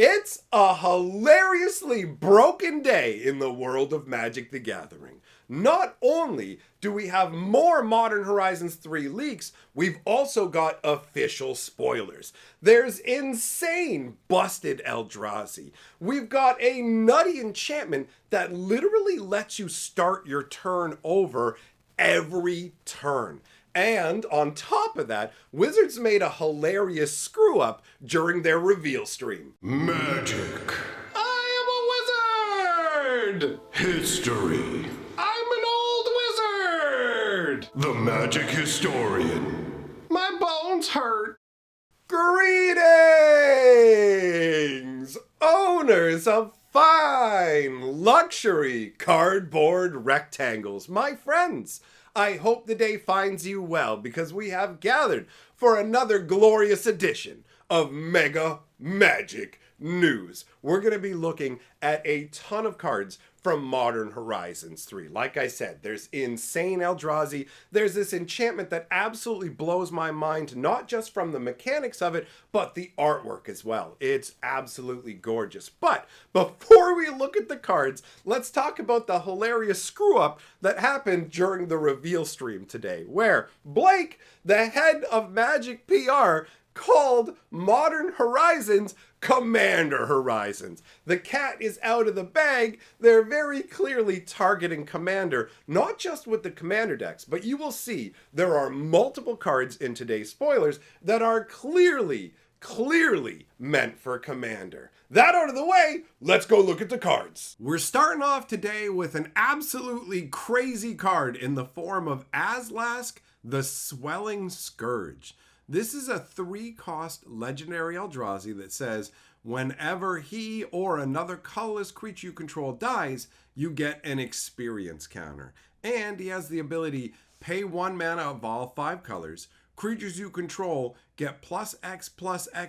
It's a hilariously broken day in the world of Magic the Gathering. Not only do we have more Modern Horizons 3 leaks, we've also got official spoilers. There's insane busted Eldrazi. We've got a nutty enchantment that literally lets you start your turn over every turn. And on top of that, Wizards made a hilarious screw up during their reveal stream. Magic. I am a wizard! History. I'm an old wizard! The Magic Historian. My bones hurt. Greetings, owners of fine luxury cardboard rectangles, my friends. I hope the day finds you well because we have gathered for another glorious edition of Mega Magic News. We're going to be looking at a ton of cards from Modern Horizons 3. Like I said, there's insane Eldrazi. There's this enchantment that absolutely blows my mind, not just from the mechanics of it, but the artwork as well. It's absolutely gorgeous. But before we look at the cards, let's talk about the hilarious screw-up that happened during the reveal stream today, where Blake, the head of Magic PR, called Modern Horizons Commander Horizons. The cat is out of the bag. They're very clearly targeting Commander, not just with the Commander decks, but you will see there are multiple cards in today's spoilers that are clearly meant for Commander. That out of the way, let's go look at the cards. We're starting off today with an absolutely crazy card in the form of Azlask, the Swelling Scourge. This is a 3-cost legendary Eldrazi that says, whenever he or another colorless creature you control dies, you get an experience counter. And he has the ability, pay 1 mana of all 5 colors. Creatures you control get +X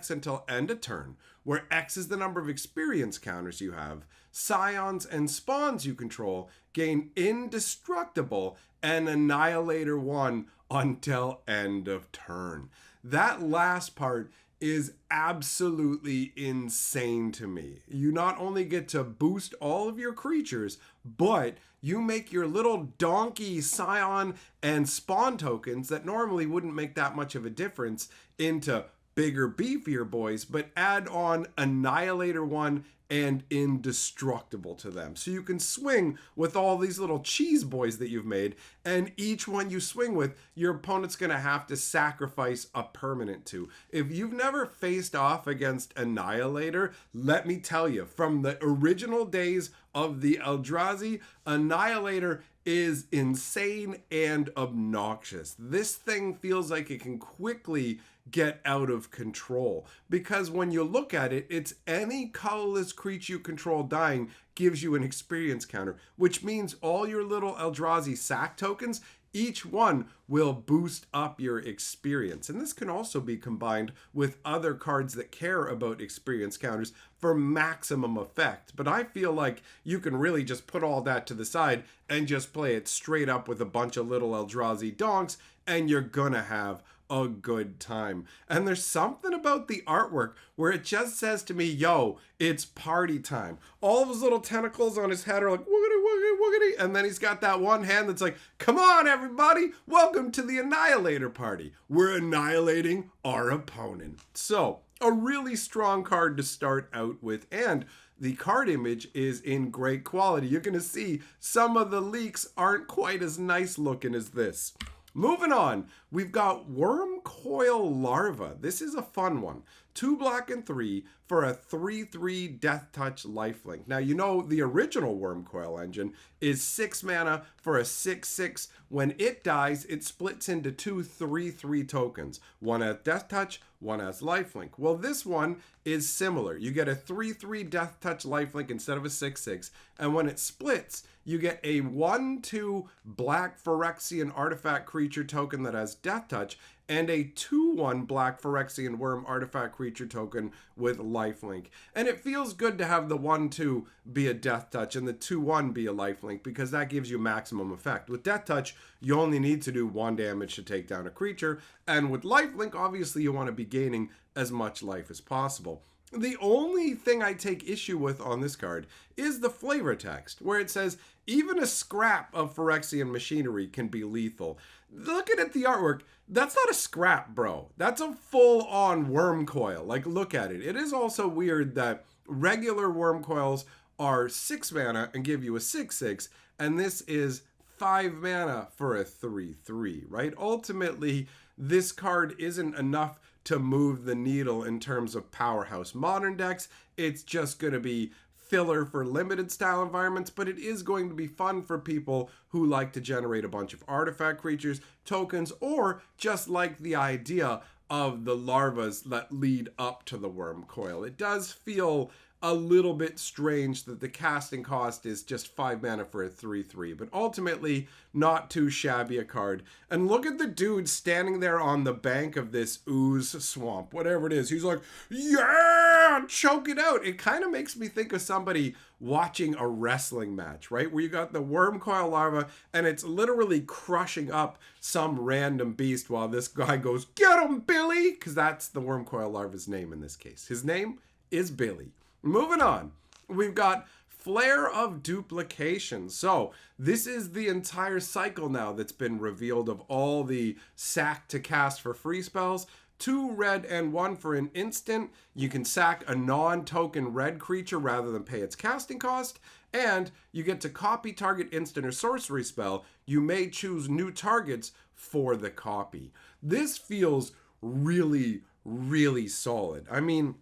until end of turn, where X is the number of experience counters you have. Scions and spawns you control gain indestructible and Annihilator 1 until end of turn. That last part is absolutely insane to me. You not only get to boost all of your creatures, but you make your little donkey, scion, and spawn tokens that normally wouldn't make that much of a difference into bigger, beefier boys, but add on Annihilator 1 and indestructible to them. So you can swing with all these little cheese boys that you've made, and each one you swing with, your opponent's going to have to sacrifice a permanent to. If you've never faced off against Annihilator, let me tell you, from the original days of the Eldrazi, Annihilator is insane and obnoxious. This thing feels like it can quickly get out of control, because when you look at it, it's any colorless creature you control dying gives you an experience counter, which means all your little Eldrazi sack tokens, each one will boost up your experience. And this can also be combined with other cards that care about experience counters for maximum effect. But I feel like you can really just put all that to the side and just play it straight up with a bunch of little Eldrazi donks, and you're gonna have a good time. And there's something about the artwork where it just says to me, yo, it's party time. All of his little tentacles on his head are like, woogity, woogity, woogity. And then he's got that one hand that's like, come on, everybody. Welcome to the Annihilator party. We're annihilating our opponent. So, a really strong card to start out with. And the card image is in great quality. You're going to see some of the leaks aren't quite as nice looking as this. Moving on, we've got Worm Coil Larva. This is a fun one. 2 black and 3 for a 3/3 Death Touch lifelink. Now, you know the original Worm Coil engine is 6 mana for a 6/6. When it dies, it splits into 2 3/3 tokens. One has Death Touch, one has lifelink. Well, this one is similar. You get a 3/3 Death Touch lifelink instead of a 6/6. And when it splits, you get a 1/2 black Phyrexian artifact creature token that has Death Touch, and a 2/1 black Phyrexian worm artifact creature token with lifelink. And it feels good to have the 1/2 be a Death Touch and the 2/1 be a lifelink, because that gives you maximum effect. With Death Touch, you only need to do 1 damage to take down a creature, and with lifelink, obviously you want to be gaining as much life as possible. The only thing I take issue with on this card is the flavor text, where it says, even a scrap of Phyrexian machinery can be lethal. Looking at the artwork, that's not a scrap, bro. That's a full-on worm coil. Like, look at it. It is also weird that regular worm coils are 6 mana and give you a 6/6, and this is 5 mana for a 3/3, right? Ultimately, this card isn't enough to move the needle in terms of powerhouse modern decks. It's just going to be filler for limited style environments, but it is going to be fun for people who like to generate a bunch of artifact creatures, tokens, or just like the idea of the larvas that lead up to the worm coil. It does feel a little bit strange that the casting cost is just 5 mana for a 3/3, but ultimately not too shabby a card. And look at the dude standing there on the bank of this ooze swamp, whatever it is. He's like, yeah, choke it out. It kind of makes me think of somebody watching a wrestling match, right? Where you got the worm coil larva and it's literally crushing up some random beast while this guy goes, get him, Billy! Because that's the worm coil larva's name in this case. His name is Billy. Moving on, we've got Flare of Duplication. So this is the entire cycle now that's been revealed of all the sack to cast for free spells. 2 red and 1 for an instant. You can sack a non-token red creature rather than pay its casting cost. And you get to copy target instant or sorcery spell. You may choose new targets for the copy. This feels really, really solid. I mean,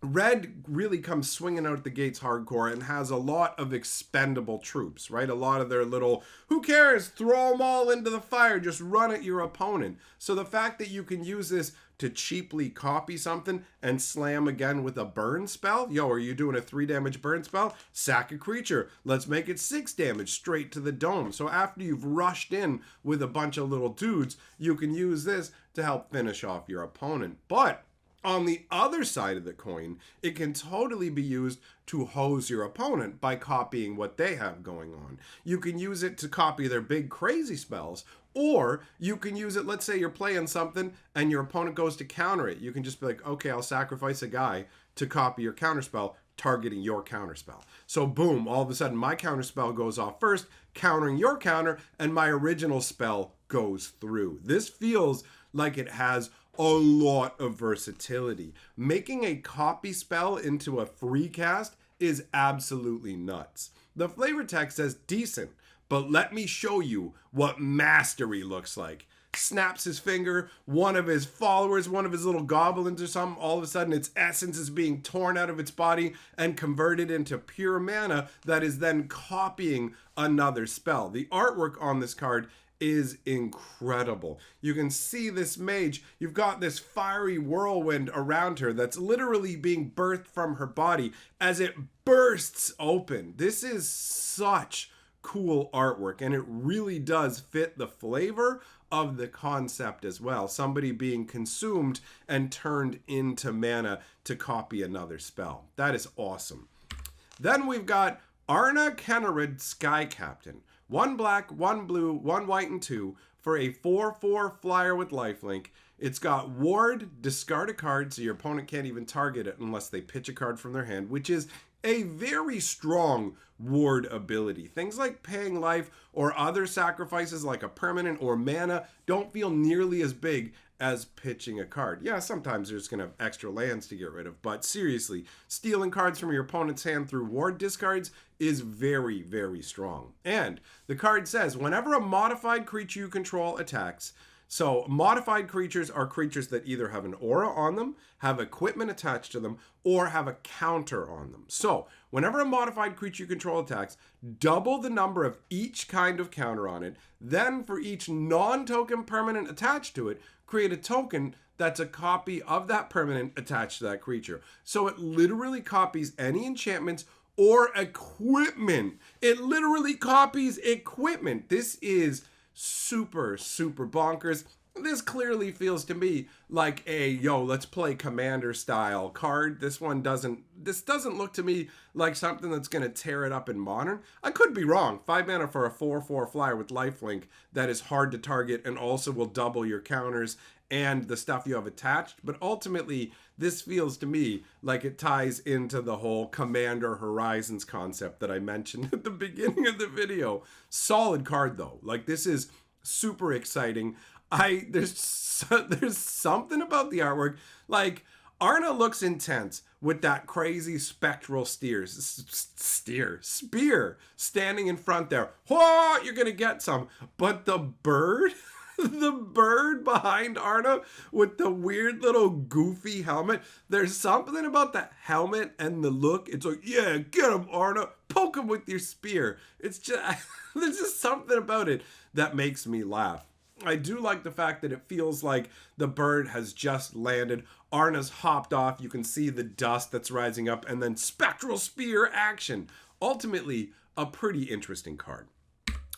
red really comes swinging out the gates hardcore and has a lot of expendable troops, right? A lot of their little, who cares, throw them all into the fire, just run at your opponent. So the fact that you can use this to cheaply copy something and slam again with a burn spell, yo, are you doing a 3 damage burn spell? Sack a creature, let's make it 6 damage straight to the dome. So after you've rushed in with a bunch of little dudes, you can use this to help finish off your opponent. But on the other side of the coin, it can totally be used to hose your opponent by copying what they have going on. You can use it to copy their big crazy spells, or you can use it, let's say you're playing something and your opponent goes to counter it. You can just be like, okay, I'll sacrifice a guy to copy your counterspell, targeting your counterspell. So boom, all of a sudden my counterspell goes off first, countering your counter, and my original spell goes through. This feels like it has a lot of versatility. Making a copy spell into a free cast is absolutely nuts. The flavor text says decent, but let me show you what mastery looks like. Snaps his finger, one of his followers, one of his little goblins or something, all of a sudden its essence is being torn out of its body and converted into pure mana that is then copying another spell. The artwork on this card is incredible. You can see this mage, you've got this fiery whirlwind around her that's literally being birthed from her body as it bursts open. This is such cool artwork, and it really does fit the flavor of the concept as well. Somebody being consumed and turned into mana to copy another spell. That is awesome. Then we've got Arna Kennerid Sky Captain. 1 black, 1 blue, 1 white, and 2 for a 4/4 flyer with lifelink. It's got ward, discard a card, so your opponent can't even target it unless they pitch a card from their hand, which is a very strong ward ability. Things like paying life or other sacrifices like a permanent or mana don't feel nearly as big as pitching a card. Yeah, sometimes you're just going to have extra lands to get rid of, but seriously, stealing cards from your opponent's hand through ward discards is very, very strong. And the card says, whenever a modified creature you control attacks, so modified creatures are creatures that either have an aura on them, have equipment attached to them, or have a counter on them. So whenever a modified creature you control attacks, double the number of each kind of counter on it. Then for each non-token permanent attached to it, create a token that's a copy of that permanent attached to that creature. So it literally copies any enchantments or equipment. It literally copies equipment. This is super, super bonkers. This clearly feels to me like a, yo, let's play Commander style card. This doesn't look to me like something that's going to tear it up in Modern. I could be wrong. 5 mana for a 4/4 flyer with lifelink that is hard to target and also will double your counters and the stuff you have attached. But ultimately, this feels to me like it ties into the whole Commander Horizons concept that I mentioned at the beginning of the video. Solid card though. Like, this is super exciting. There's something about the artwork. Like, Arna looks intense with that crazy spectral spear standing in front there. Whoa, you're gonna get some. But the bird, the bird behind Arna with the weird little goofy helmet. There's something about the helmet and the look. It's like, yeah, get him, Arna. Poke him with your spear. It's just, there's just something about it that makes me laugh. I do like the fact that it feels like the bird has just landed. Arna's hopped off. You can see the dust that's rising up, and then spectral spear action. Ultimately, a pretty interesting card.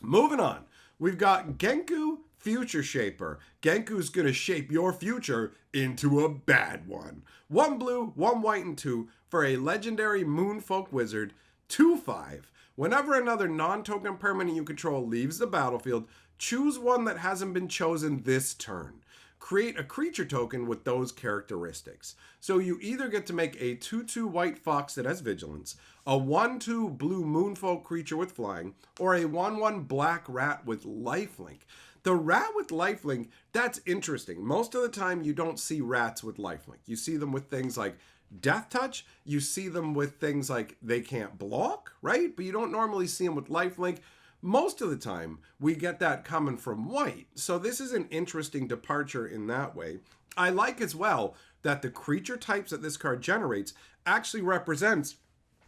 Moving on, we've got Genku Future Shaper. Genku's gonna shape your future into a bad one. 1 blue, 1 white, and 2 for a legendary Moonfolk Wizard. 2/5. Whenever another non-token permanent you control leaves the battlefield, choose one that hasn't been chosen this turn. Create a creature token with those characteristics. So you either get to make a 2/2 white fox that has vigilance, a 1/2 blue moonfolk creature with flying, or a 1/1 black rat with lifelink. The rat with lifelink, that's interesting. Most of the time you don't see rats with lifelink. You see them with things like Death Touch, you see them with things like they can't block, right? But you don't normally see them with lifelink. Most of the time, we get that coming from white. So this is an interesting departure in that way. I like as well that the creature types that this card generates actually represents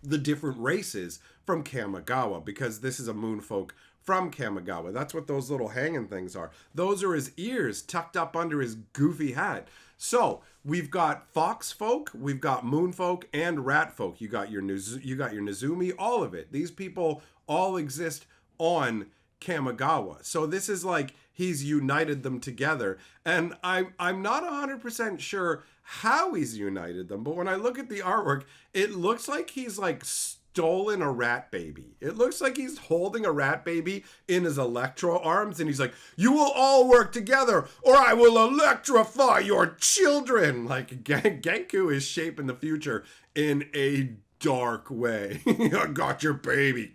the different races from Kamigawa, because this is a Moonfolk from Kamigawa. That's what those little hanging things are. Those are his ears tucked up under his goofy hat. So we've got Fox Folk, we've got Moonfolk, and Rat Folk. You got your Nezumi, all of it. These people all exist on Kamigawa. So this is like he's united them together. And I'm not 100% sure how he's united them, but when I look at the artwork, it looks like he's like stolen a rat baby. It looks like he's holding a rat baby in his electro arms, and he's like, you will all work together or I will electrify your children. Like, Genku is shaping the future in a dark way. I got your baby.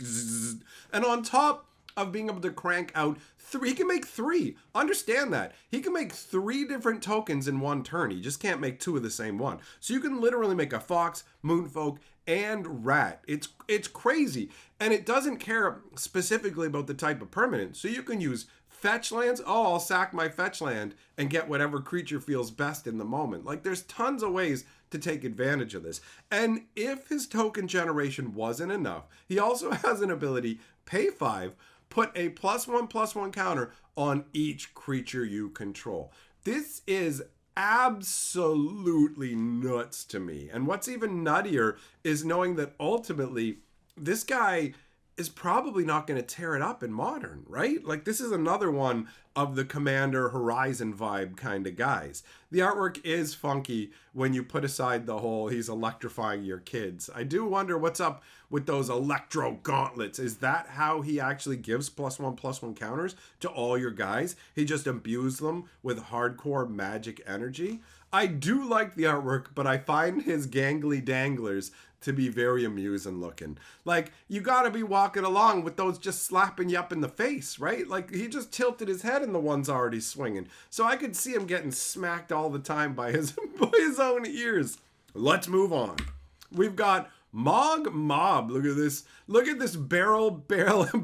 And on top of being able to crank out he can make 3. Understand that. He can make 3 different tokens in one turn. He just can't make 2 of the same one. So you can literally make a fox, moonfolk, and rat. It's crazy. And it doesn't care specifically about the type of permanent. So you can use fetch lands. Oh, I'll sack my fetch land and get whatever creature feels best in the moment. Like, there's tons of ways to take advantage of this. And if his token generation wasn't enough, he also has an ability, pay 5, put a +1/+1 counter on each creature you control. This is absolutely nuts to me. And what's even nuttier is knowing that ultimately this guy is probably not going to tear it up in Modern, right? Like, this is another one of the Commander Horizon vibe kind of guys. The artwork is funky when you put aside the whole he's electrifying your kids. I do wonder what's up with those electro gauntlets. Is that how he actually gives +1/+1 counters to all your guys? He just imbues them with hardcore magic energy? I do like the artwork, but I find his gangly danglers to be very amusing looking. Like, you gotta be walking along with those just slapping you up in the face, right? Like, he just tilted his head and the one's already swinging. So I could see him getting smacked all the time by his own ears. Let's move on. We've got Mog Mob. Look at this. Look at this barrel-bellied,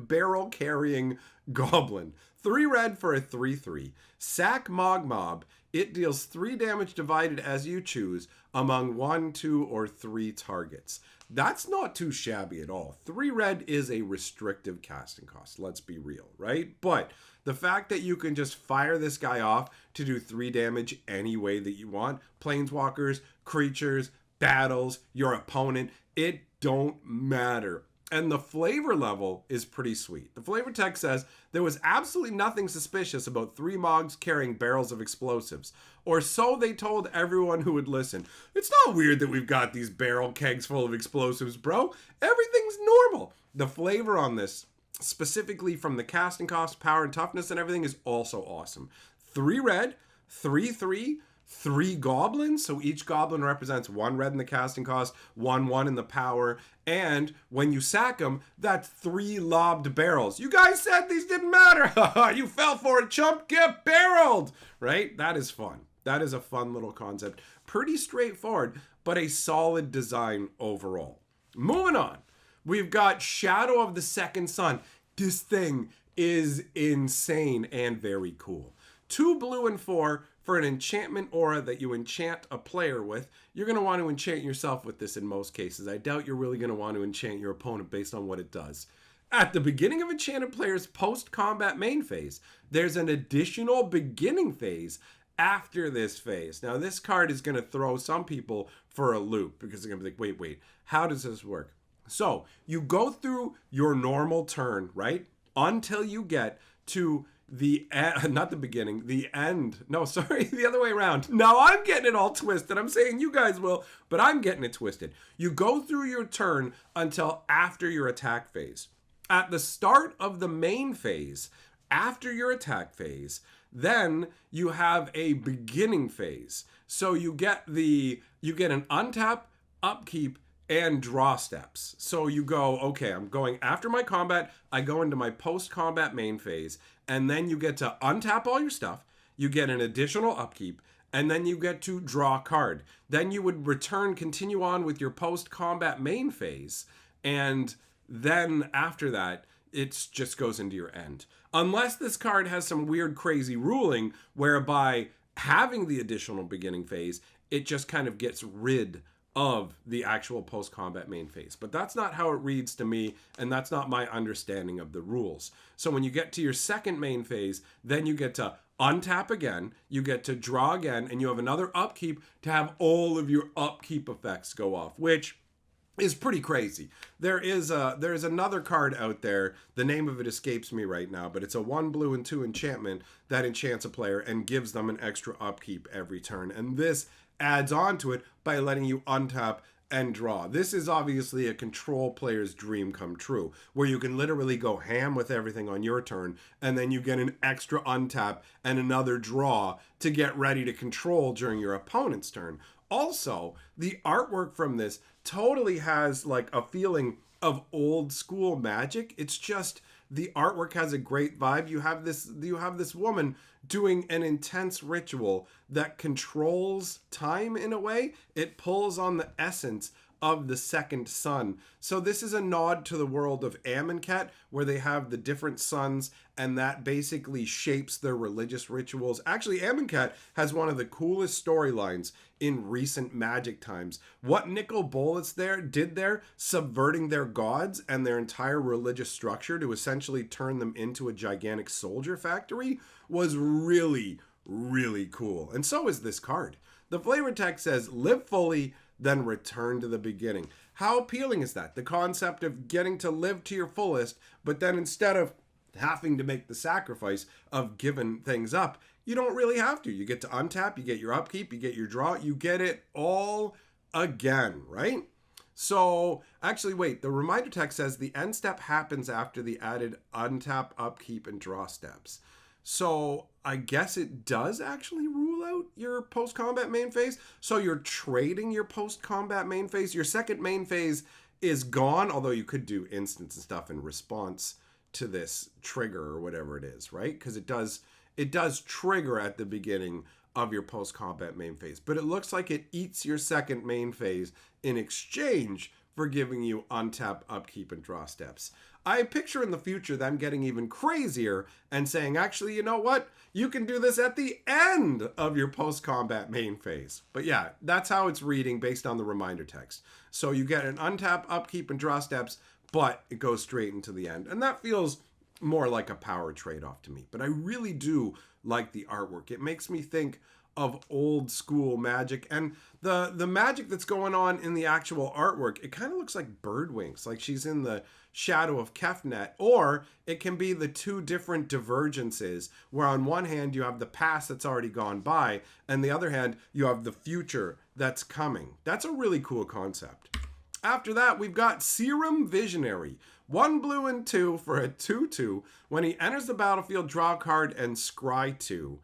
barrel-carrying goblin. 3 red for a 3/3. Sack Mog Mob. It deals 3 damage divided as you choose among 1, 2, or 3 targets. That's not too shabby at all. 3 red is a restrictive casting cost, let's be real, right? But the fact that you can just fire this guy off to do 3 damage any way that you want, planeswalkers, creatures, battles, your opponent, it don't matter. And the flavor level is pretty sweet. The flavor text says, there was absolutely nothing suspicious about 3 Mogs carrying barrels of explosives. Or so they told everyone who would listen. It's not weird that we've got these barrel kegs full of explosives, bro. Everything's normal. The flavor on this, specifically from the casting cost, power, and toughness and everything, is also awesome. 3 red, 3/3, 3 goblins. So each goblin represents 1 red in the casting cost, 1/1 in the power. And when you sack them, that's 3 lobbed barrels. You guys said these didn't matter. You fell for it, chump. Get barreled. Right? That is fun. That is a fun little concept. Pretty straightforward, but a solid design overall. Moving on. We've got Shadow of the Second Sun. This thing is insane and very cool. 2 blue and 4 for an enchantment aura that you enchant a player with. You're going to want to enchant yourself with this in most cases. I doubt you're really going to want to enchant your opponent based on what it does. At the beginning of enchanted player's post-combat main phase, there's an additional beginning phase after this phase. Now, this card is going to throw some people for a loop because they're going to be like, wait, how does this work? So, you go through your normal turn, right? Until you get to the end, not the beginning, the end. No, sorry, the other way around. Now I'm getting it all twisted. I'm saying you guys will, but I'm getting it twisted. You go through your turn until after your attack phase. At the start of the main phase, after your attack phase, then you have a beginning phase. So you get an untap, upkeep, and draw steps. So you go, okay, I'm going after my combat, I go into my post-combat main phase, and then you get to untap all your stuff, you get an additional upkeep, and then you get to draw a card. Then you would continue on with your post-combat main phase, and then after that, it just goes into your end. Unless this card has some weird, crazy ruling, whereby having the additional beginning phase, it just kind of gets rid of the actual post-combat main phase. But that's not how it reads to me, and that's not my understanding of the rules. So when you get to your second main phase, then you get to untap again, you get to draw again, and you have another upkeep to have all of your upkeep effects go off, which is pretty crazy. There's another card out there, the name of it escapes me right now, but it's a 1 blue and 2 enchantment that enchants a player and gives them an extra upkeep every turn. And this adds on to it by letting you untap and draw. This is obviously a control player's dream come true, where you can literally go ham with everything on your turn, and then you get an extra untap and another draw to get ready to control during your opponent's turn. Also, the artwork from this totally has like a feeling of old school Magic. It's just the artwork has a great vibe. You have this woman doing an intense ritual that controls time in a way. It pulls on the essence of the second sun. So this is a nod to the world of Amonkhet, where they have the different suns, and that basically shapes their religious rituals. Actually, Amonkhet has one of the coolest storylines in recent Magic times. What Nicol Bolas did there, subverting their gods and their entire religious structure to essentially turn them into a gigantic soldier factory, was really, really cool. And so is this card. The flavor text says, live fully, then return to the beginning. How appealing is that? The concept of getting to live to your fullest, but then instead of having to make the sacrifice of giving things up, you don't really have to. You get to untap, you get your upkeep, you get your draw, you get it all again, right? So, actually, wait, the reminder text says the end step happens after the added untap, upkeep, and draw steps. So, I guess it does actually rule out your post-combat main phase. So, you're trading your post-combat main phase. Your second main phase is gone, although you could do instants and stuff in response to this trigger or whatever it is, right? Because it does trigger at the beginning of your post-combat main phase. But it looks like it eats your second main phase in exchange for giving you untap, upkeep, and draw steps. I picture in the future them getting even crazier and saying, actually, you know what? You can do this at the end of your post-combat main phase. But yeah, that's how it's reading based on the reminder text. So you get an untap, upkeep, and draw steps, but it goes straight into the end. And that feels more like a power trade-off to me. But I really do like the artwork. It makes me think of old school Magic, and the magic that's going on in the actual artwork, it kind of looks like bird wings, like she's in the shadow of Kefnet. Or it can be the two different divergences, where on one hand you have the past that's already gone by, and the other hand you have the future that's coming. That's a really cool concept. After that, we've got Serum Visionary. 1 blue and 2 for a 2/2. When he enters the battlefield, draw a card and scry 2.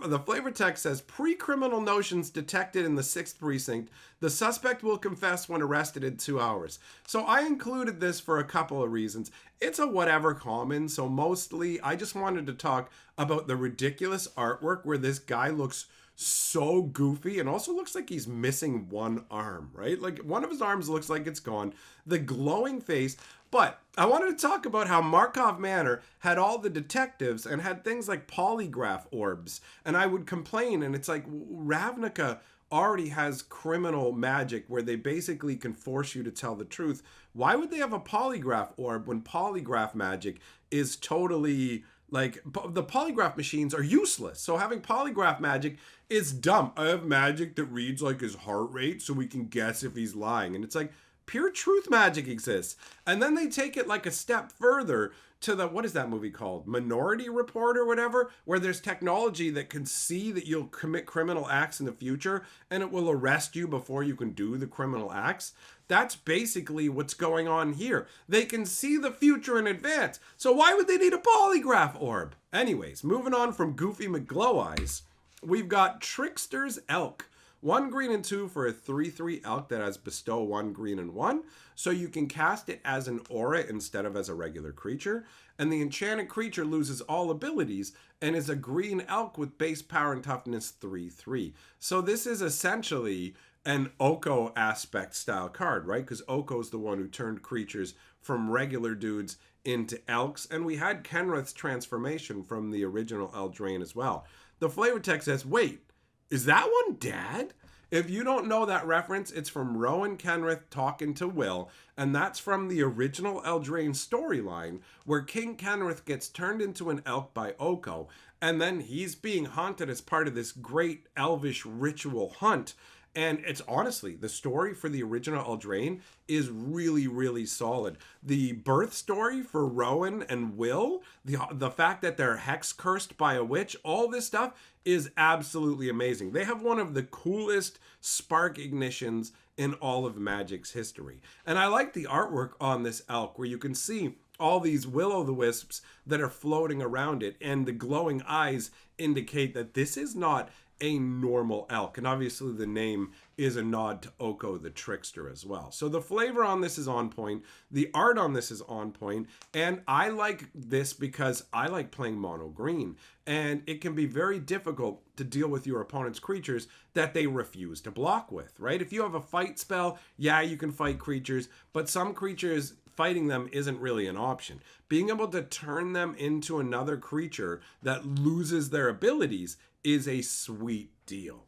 The flavor text says, pre-criminal notions detected in the 6th precinct. The suspect will confess when arrested in 2 hours. So I included this for a couple of reasons. It's a whatever common, so mostly I just wanted to talk about the ridiculous artwork where this guy looks so goofy and also looks like he's missing one arm, right? Like one of his arms looks like it's gone. The glowing face. But I wanted to talk about how Markov Manor had all the detectives and had things like polygraph orbs. And I would complain, and it's like Ravnica already has criminal magic where they basically can force you to tell the truth. Why would they have a polygraph orb when polygraph magic is totally... like, the polygraph machines are useless. So having polygraph magic is dumb. I have magic that reads like his heart rate so we can guess if he's lying. And it's like, pure truth magic exists. And then they take it like a step further to the, what is that movie called? Minority Report or whatever, where there's technology that can see that you'll commit criminal acts in the future and it will arrest you before you can do the criminal acts. That's basically what's going on here. They can see the future in advance. So why would they need a polygraph orb? Anyways, moving on from Goofy McGlow Eyes, we've got Trickster's Elk. 1 green and 2 for a 3/3 elk that has bestow 1 green and 1. So you can cast it as an aura instead of as a regular creature. And the enchanted creature loses all abilities and is a green elk with base power and toughness 3/3. So this is essentially an Oko aspect style card, right? Because Oko's the one who turned creatures from regular dudes into elks. And we had Kenrith's transformation from the original Eldraine as well. The flavor text says, wait, is that one Dad? If you don't know that reference, it's from Rowan Kenrith talking to Will, and that's from the original Eldraine storyline, where King Kenrith gets turned into an elk by Oko, and then he's being hunted as part of this great elvish ritual hunt. And it's honestly, the story for the original Eldraine is really, really solid. The birth story for Rowan and Will, the fact that they're hex cursed by a witch, all this stuff is absolutely amazing. They have one of the coolest spark ignitions in all of Magic's history. And I like the artwork on this elk where you can see all these will-o'-the-wisps that are floating around it, and the glowing eyes indicate that this is not a normal elk. And obviously the name is a nod to Oko the Trickster as well. So the flavor on this is on point. The art on this is on point. And I like this because I like playing mono green. And it can be very difficult to deal with your opponent's creatures that they refuse to block with, right? If you have a fight spell, yeah, you can fight creatures, but some creatures, fighting them isn't really an option. Being able to turn them into another creature that loses their abilities is a sweet deal.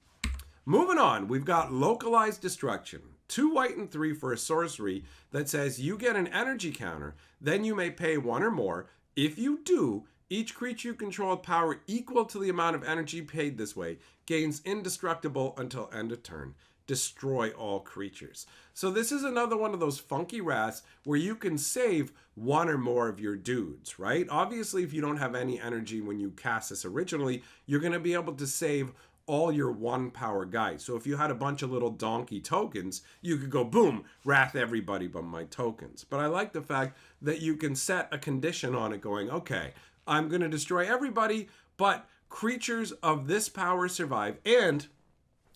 Moving on, we've got Localized Destruction. 2 white and 3 for a sorcery that says you get an energy counter, then you may pay 1 or more. If you do, each creature you control with power equal to the amount of energy paid this way gains indestructible until end of turn. Destroy all creatures. So this is another one of those funky rats where you can save 1 or more of your dudes, right? Obviously, if you don't have any energy when you cast this originally, you're going to be able to save all your 1 power guys. So if you had a bunch of little donkey tokens, you could go, boom, wrath everybody but my tokens. But I like the fact that you can set a condition on it going, okay, I'm going to destroy everybody, but creatures of this power survive, and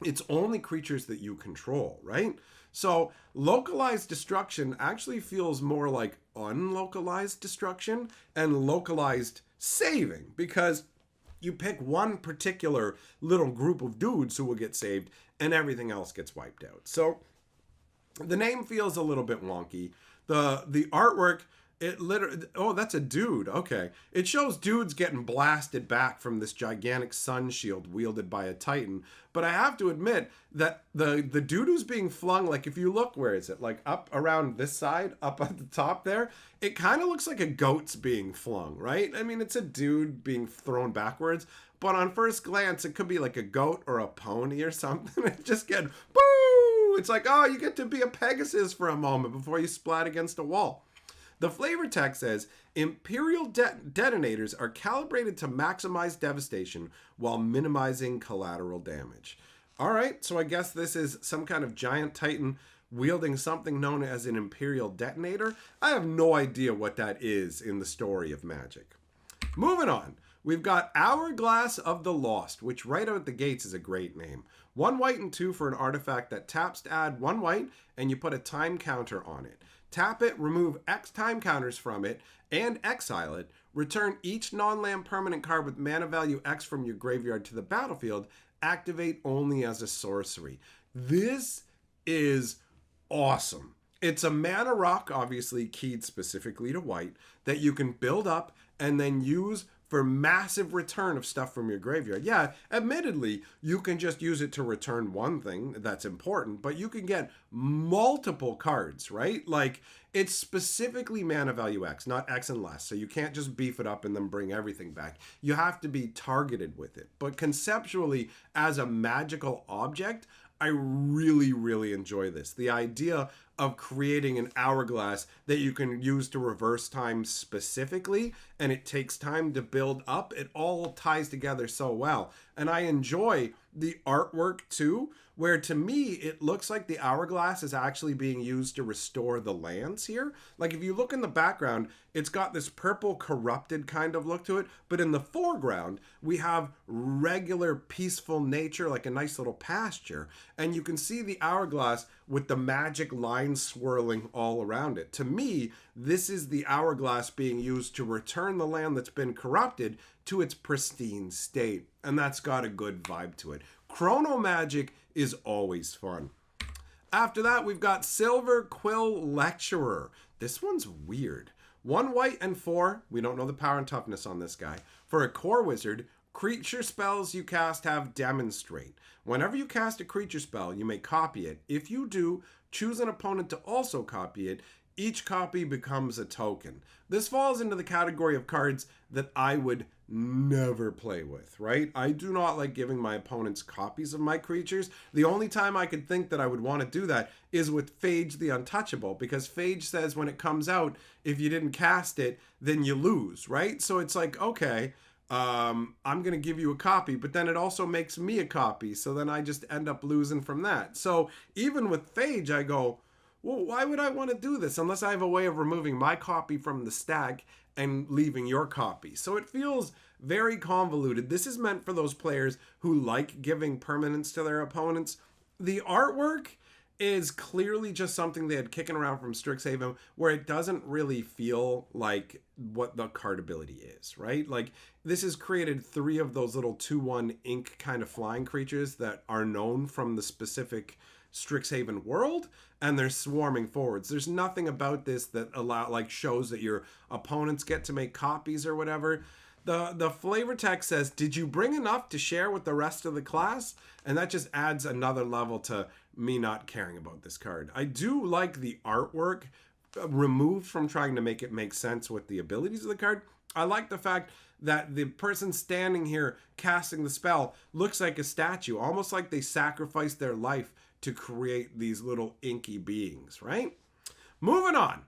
it's only creatures that you control, right? So localized destruction actually feels more like unlocalized destruction and localized saving, because you pick one particular little group of dudes who will get saved and everything else gets wiped out. So the name feels a little bit wonky. The artwork, it literally, oh, that's a dude. Okay. It shows dudes getting blasted back from this gigantic sun shield wielded by a titan. But I have to admit that the dude who's being flung, like if you look, where is it? Like up around this side, up at the top there, it kind of looks like a goat's being flung, right? I mean, it's a dude being thrown backwards, but on first glance, it could be like a goat or a pony or something. It just get, boo! It's like, oh, you get to be a Pegasus for a moment before you splat against a wall. The flavor text says, Imperial detonators are calibrated to maximize devastation while minimizing collateral damage. All right, so I guess this is some kind of giant titan wielding something known as an Imperial detonator. I have no idea what that is in the story of Magic. Moving on, we've got Hourglass of the Lost, which right out the gates is a great name. 1 white and 2 for an artifact that taps to add 1 white, and you put a time counter on it. Tap it, remove X time counters from it, and exile it. Return each non-land permanent card with mana value X from your graveyard to the battlefield. Activate only as a sorcery. This is awesome. It's a mana rock, obviously keyed specifically to white, that you can build up and then use for massive return of stuff from your graveyard. Yeah, admittedly, you can just use it to return one thing that's important, but you can get multiple cards, right? Like, it's specifically mana value X, not X and less. So you can't just beef it up and then bring everything back. You have to be targeted with it. But conceptually, as a magical object, I really, really enjoy this. The idea of creating an hourglass that you can use to reverse time specifically, and it takes time to build up. It all ties together so well. And I enjoy the artwork too, where to me, it looks like the hourglass is actually being used to restore the lands here. Like if you look in the background, it's got this purple corrupted kind of look to it, but in the foreground, we have regular peaceful nature, like a nice little pasture. And you can see the hourglass with the magic lines swirling all around it. To me, this is the hourglass being used to return the land that's been corrupted to its pristine state. And that's got a good vibe to it. Chrono magic is always fun. After that, we've got Silver Quill Lecturer. This one's weird. 1 white and 4. We don't know the power and toughness on this guy. For a core wizard, creature spells you cast have demonstrate. Whenever you cast a creature spell, you may copy it. If you do, choose an opponent to also copy it. Each copy becomes a token. This falls into the category of cards that I would never play with, right? I do not like giving my opponents copies of my creatures. The only time I could think that I would want to do that is with Phage the Untouchable, because Phage says when it comes out, if you didn't cast it, then you lose, right? So it's like, okay, I'm going to give you a copy, but then it also makes me a copy. So then I just end up losing from that. So even with Phage, I go, well, why would I want to do this unless I have a way of removing my copy from the stack and leaving your copy? So it feels very convoluted. This is meant for those players who like giving permanence to their opponents. The artwork is clearly just something they had kicking around from Strixhaven, where it doesn't really feel like what the card ability is, right? Like, this has created 3 of those little 2/1 ink kind of flying creatures that are known from the specific Strixhaven world, and they're swarming forwards. There's nothing about this that shows that your opponents get to make copies or whatever. The flavor text says, did you bring enough to share with the rest of the class? And that just adds another level to me not caring about this card. I do like the artwork removed from trying to make it make sense with the abilities of the card. I like the fact that the person standing here casting the spell looks like a statue, almost like they sacrificed their life to create these little inky beings, right? Moving on.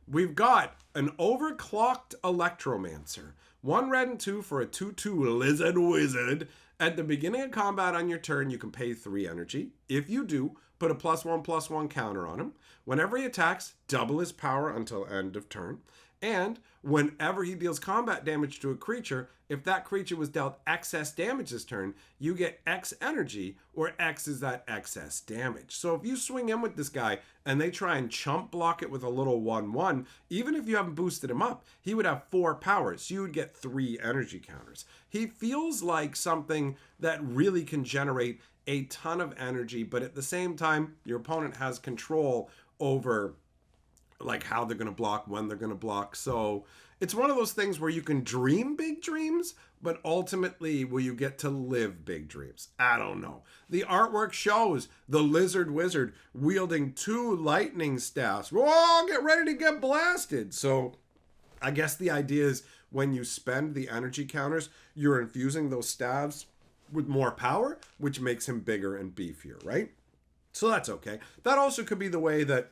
We've got an overclocked Electromancer. 1 red and 2 for a 2/2 lizard wizard. At the beginning of combat on your turn, you can pay 3 energy. If you do, put a +1/+1 counter on him. Whenever he attacks, double his power until end of turn. And whenever he deals combat damage to a creature, if that creature was dealt excess damage this turn, you get X energy, where X is that excess damage. So if you swing in with this guy and they try and chump block it with a little 1/1, even if you haven't boosted him up, he would have 4 powers. You would get 3 energy counters. He feels like something that really can generate a ton of energy, but at the same time, your opponent has control over like how they're going to block, when they're going to block. So it's one of those things where you can dream big dreams, but ultimately will you get to live big dreams? I don't know. The artwork shows the lizard wizard wielding 2 lightning staffs. Whoa, get ready to get blasted. So I guess the idea is when you spend the energy counters, you're infusing those staves with more power, which makes him bigger and beefier, right? So that's okay. That also could be the way that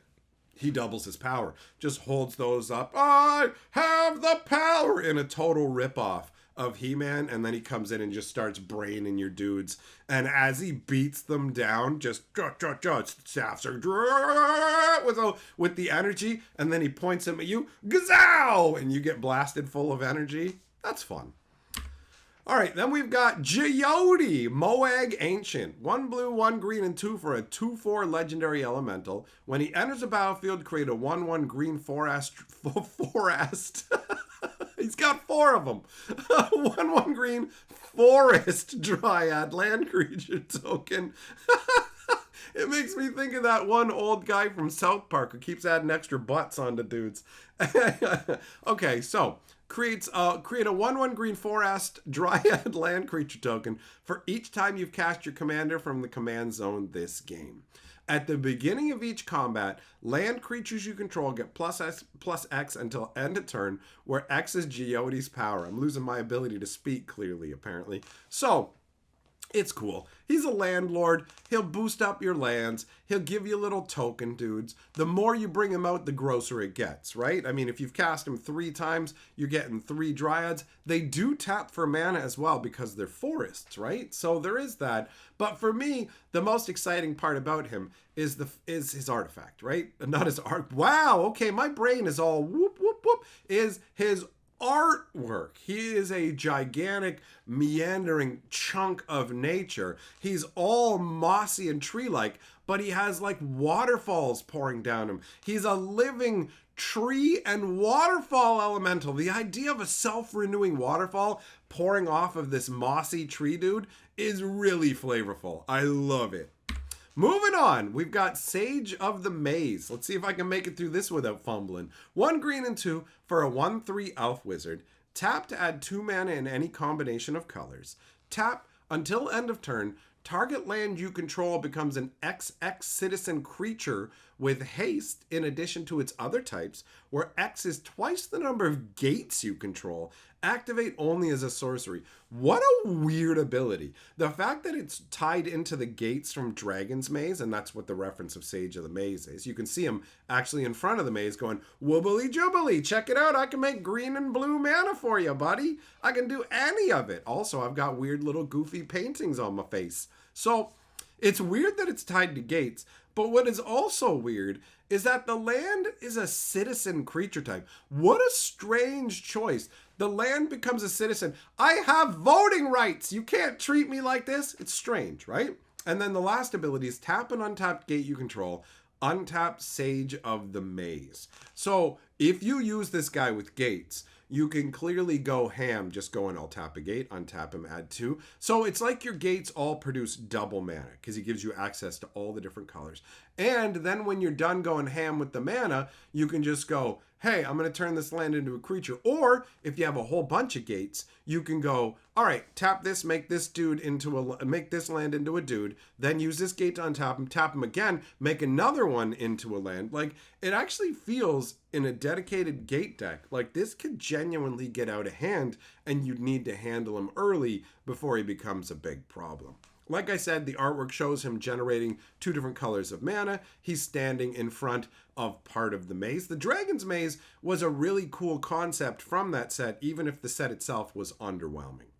he doubles his power. Just holds those up. I have the power in a total ripoff of He-Man, and then he comes in and just starts braining your dudes. And as he beats them down, just staffs are with the energy, and then he points them at you, gazow, and you get blasted full of energy. That's fun. All right, then we've got Geode, Moag Ancient. 1 blue, 1 green, and 2 for a 2/4 legendary elemental. When he enters the battlefield, create a 1/1 green forest. He's got 4 of them. 1/1 green forest dryad land creature token. It makes me think of that one old guy from South Park who keeps adding extra butts onto dudes. Okay, so create a 1/1 green forest dryad land creature token for each time you've cast your commander from the command zone this game. At the beginning of each combat, land creatures you control get +X until end of turn, where X is Geode's power. I'm losing my ability to speak clearly, apparently. So, it's cool. He's a landlord. He'll boost up your lands. He'll give you little token dudes. The more you bring him out, the grosser it gets, right? I mean, if you've cast him 3 times, you're getting 3 dryads. They do tap for mana as well because they're forests, right? So there is that. But for me, the most exciting part about him is his artifact, right? Not his art. Wow, okay, my brain is all whoop, whoop, whoop. Is his artwork. He is a gigantic meandering chunk of nature. He's all mossy and tree-like, but he has like waterfalls pouring down him. He's a living tree and waterfall elemental. The idea of a self-renewing waterfall pouring off of this mossy tree dude is really flavorful. I love it. Moving on, we've got Sage of the Maze. Let's see if I can make it through this without fumbling. 1 green and 2 for a 1/3 elf wizard. Tap to add 2 mana in any combination of colors. Tap until end of turn. Target land you control becomes an XX citizen creature with haste in addition to its other types, where X is twice the number of gates you control. Activate only as a sorcery. What a weird ability. The fact that it's tied into the gates from Dragon's Maze, and that's what the reference of Sage of the Maze is. You can see him actually in front of the maze going, woobly jubbly, check it out. I can make green and blue mana for you, buddy. I can do any of it. Also, I've got weird little goofy paintings on my face. So it's weird that it's tied to gates, but what is also weird is that the land is a citizen creature type. What a strange choice. The land becomes a citizen. I have voting rights. You can't treat me like this. It's strange, right? And then the last ability is tap an untapped gate you control. Untap Sage of the Maze. So if you use this guy with gates, you can clearly go ham, just going, I'll tap a gate, untap him, add 2. So it's like your gates all produce double mana because he gives you access to all the different colors. And then when you're done going ham with the mana, you can just go, hey, I'm going to turn this land into a creature. Or if you have a whole bunch of gates, you can go, all right, tap this, make this land into a dude, then use this gate to untap him, tap him again, make another one into a land. Like, it actually feels in a dedicated gate deck like this could genuinely get out of hand, and you'd need to handle him early before he becomes a big problem. Like I said, the artwork shows him generating 2 different colors of mana. He's standing in front of part of the maze. The Dragon's Maze was a really cool concept from that set, even if the set itself was underwhelming.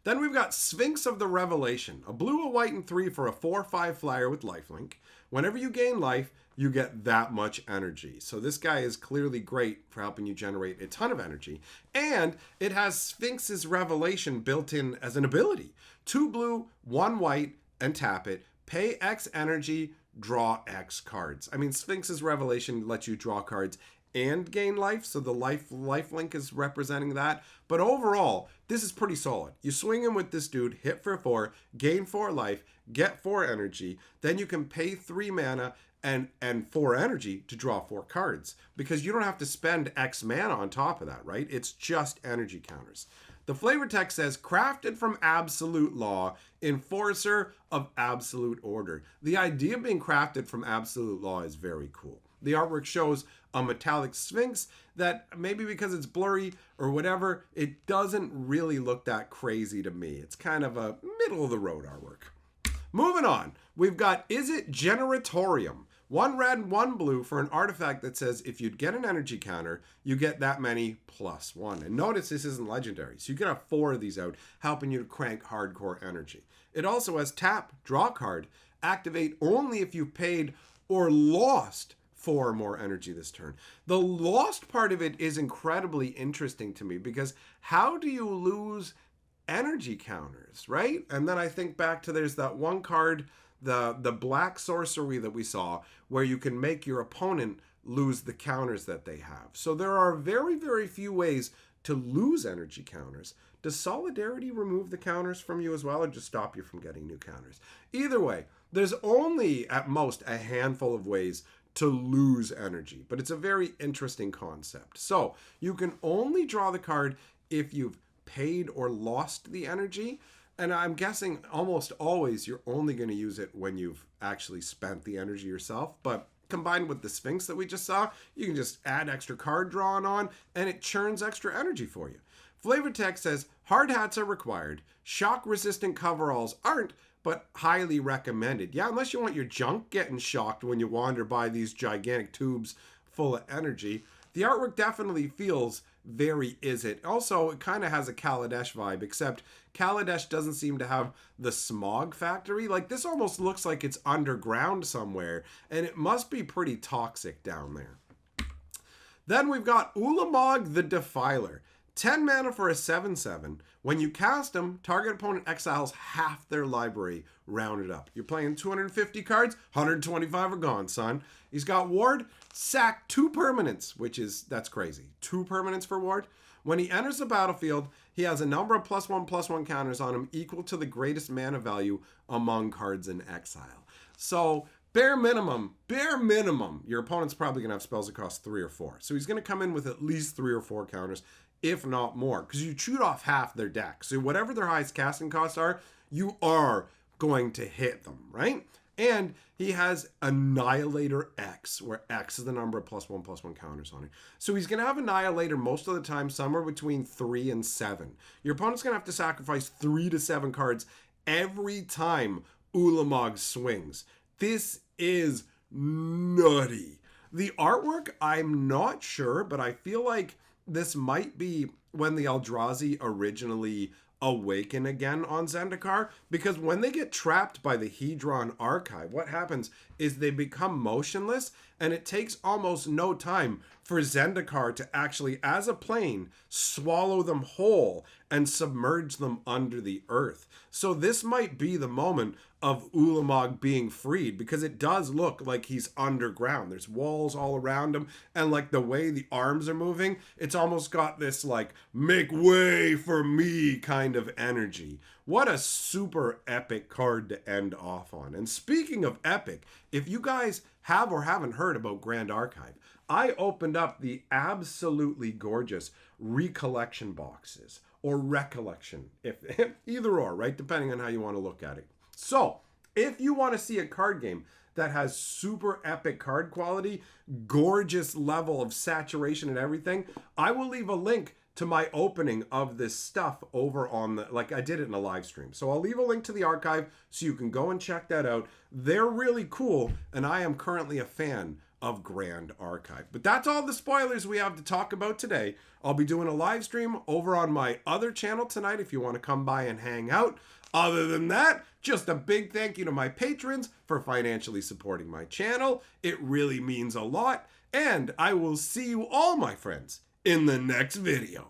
Then we've got Sphinx of the Revelation. A blue, a white, and 3 for a 4/5 flyer with lifelink. Whenever you gain life, you get that much energy. So this guy is clearly great for helping you generate a ton of energy. And it has Sphinx's Revelation built in as an ability. 2 blue, 1 white, and tap it. Pay X energy, draw X cards. I mean, Sphinx's Revelation lets you draw cards and gain life, so the life link is representing that. But overall, this is pretty solid. You swing in with this dude, hit for 4, gain 4 life, get 4 energy, then you can pay 3 mana and 4 energy to draw 4 cards, because you don't have to spend X mana on top of that, right? It's just energy counters. The flavor text says, crafted from absolute law, enforcer of absolute order. The idea of being crafted from absolute law is very cool. The artwork shows a metallic sphinx that, maybe because it's blurry or whatever, it doesn't really look that crazy to me. It's kind of a middle of the road artwork. Moving on, we've got Is It Generatorium. 1 red, 1 blue for an artifact that says if you'd get an energy counter, you get that many +1. And notice this isn't legendary, so you can have 4 of these out, helping you to crank hardcore energy. It also has tap, draw card, activate only if you paid or lost 4 more energy this turn. The lost part of it is incredibly interesting to me, because how do you lose energy counters, right? And then I think back to there's that one card, the black sorcery that we saw, where you can make your opponent lose the counters that they have. So there are very, very few ways to lose energy counters. Does Solidarity remove the counters from you as well, or just stop you from getting new counters? Either way, there's only at most a handful of ways to lose energy, but it's a very interesting concept. So you can only draw the card if you've paid or lost the energy, and I'm guessing almost always you're only going to use it when you've actually spent the energy yourself. But combined with the Sphinx that we just saw, you can just add extra card drawing on and it churns extra energy for you. Flavor text says hard hats are required, shock resistant coveralls aren't, but highly recommended. Yeah, unless you want your junk getting shocked when you wander by these gigantic tubes full of energy. The artwork definitely feels very Is It. Also, it kind of has a Kaladesh vibe, except Kaladesh doesn't seem to have the smog factory. Like, this almost looks like it's underground somewhere, and it must be pretty toxic down there. Then we've got Ulamog the Defiler. 10 mana for a 7/7. When you cast him, target opponent exiles half their library, rounded up. You're playing 250 cards, 125 are gone, son. He's got Ward, sack 2 permanents, that's crazy. 2 permanents for Ward. When he enters the battlefield, he has a number of +1/+1 counters on him equal to the greatest mana value among cards in exile. So, bare minimum, your opponent's probably going to have spells that cost 3 or 4. So he's going to come in with at least 3 or 4 counters, if not more, because you chewed off half their deck. So whatever their highest casting costs are, you are going to hit them, right? And he has Annihilator X, where X is the number of +1/+1 counters on it. So he's going to have Annihilator most of the time, somewhere between 3 and 7. Your opponent's going to have to sacrifice 3 to 7 cards every time Ulamog swings. This is nutty. The artwork, I'm not sure, but I feel like this might be when the Eldrazi originally awaken again on Zendikar, because when they get trapped by the Hedron archive, what happens is they become motionless, and it takes almost no time for Zendikar to actually, as a plane, swallow them whole and submerge them under the earth. So this might be the moment of Ulamog being freed, because it does look like he's underground. There's walls all around him, and like the way the arms are moving, it's almost got this like make way for me kind of energy. What a super epic card to end off on. And speaking of epic, if you guys have or haven't heard about Grand Archive, I opened up the absolutely gorgeous Recollection boxes, or Recollection, if either or, right? Depending on how you want to look at it. So, if you want to see a card game that has super epic card quality, gorgeous level of saturation and everything, I will leave a link to my opening of this stuff over on the, like I did it in a live stream. So I'll leave a link to the archive so you can go and check that out. They're really cool, and I am currently a fan of Grand Archive. But that's all the spoilers we have to talk about today. I'll be doing a live stream over on my other channel tonight if you want to come by and hang out. Other than that, just a big thank you to my patrons for financially supporting my channel. It really means a lot. And I will see you all, my friends, in the next video.